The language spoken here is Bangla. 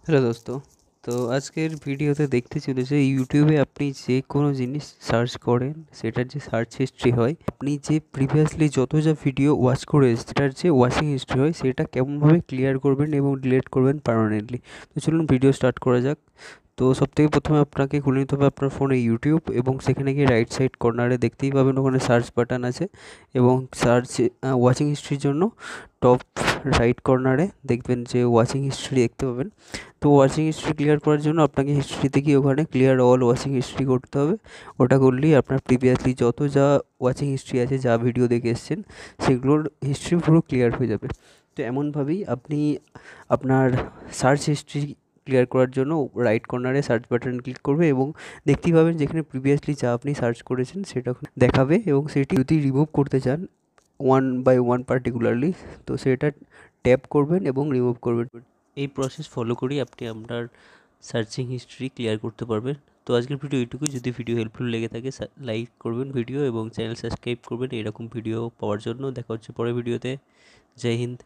হ্যালো দোস্ত। তো আজকের ভিডিওতে দেখতে চলেছে ইউটিউবে আপনি যে কোনো জিনিস সার্চ করেন সেটার যে সার্চ হিস্ট্রি হয়, আপনি যে প্রিভিয়াসলি যত যা ভিডিও ওয়াচ করে সেটার যে ওয়াচিং হিস্ট্রি হয় সেটা কেমনভাবে ক্লিয়ার করবেন এবং ডিলিট করবেন পার্মানেন্টলি। তো চলুন ভিডিও স্টার্ট করা যাক। তো সবথেকে প্রথমে আপনাকে খুলে নিতে হবে আপনার ফোনে ইউটিউব, এবং সেখানে গিয়ে রাইট সাইড কর্নারে দেখতেই পাবেন ওখানে সার্চ বাটন আছে, এবং সার্চ ওয়াচিং হিস্ট্রির জন্য টপ রাইট কর্নারে দেখবেন যে ওয়াচিং হিস্ট্রি দেখতে পাবেন। তো ওয়াচিং হিস্ট্রি ক্লিয়ার করার জন্য আপনাকে হিস্ট্রিতে গিয়ে ওখানে ক্লিয়ার অল ওয়াচিং হিস্ট্রি করতে হবে। ওটা করলেই আপনার প্রিভিয়াসলি যত যা ওয়াচিং হিস্ট্রি আছে, যা ভিডিও দেখে এসছেন, সেগুলোর হিস্ট্রি পুরো ক্লিয়ার হয়ে যাবে। তো এমনভাবেই আপনি আপনার সার্চ হিস্ট্রি ক্লিয়ার করার জন্য রাইট কর্নারে সার্চ বাটন ক্লিক করবে, এবং দেখতেই পাবেন যেখানে প্রিভিয়াসলি যা আপনি সার্চ করেছেন সেটা ওখানে দেখাবে, এবং সেটি যদি রিমুভ করতে চান ওয়ান বাই ওয়ান পার্টিকুলারলি, তো সেটা ট্যাপ করবেন এবং রিমুভ করবেন। এই প্রসেস ফলো করেই আপনি আপনার সার্চিং হিস্ট্রি ক্লিয়ার করতে পারবেন। তো আজকের ভিডিও এইটুকুই। যদি ভিডিও হেল্পফুল লেগে থাকে লাইক করবেন ভিডিও, এবং চ্যানেল সাবস্ক্রাইব করবেন এরকম ভিডিও পাওয়ার জন্য। দেখা হচ্ছে পরের ভিডিওতে। জয় হিন্দ।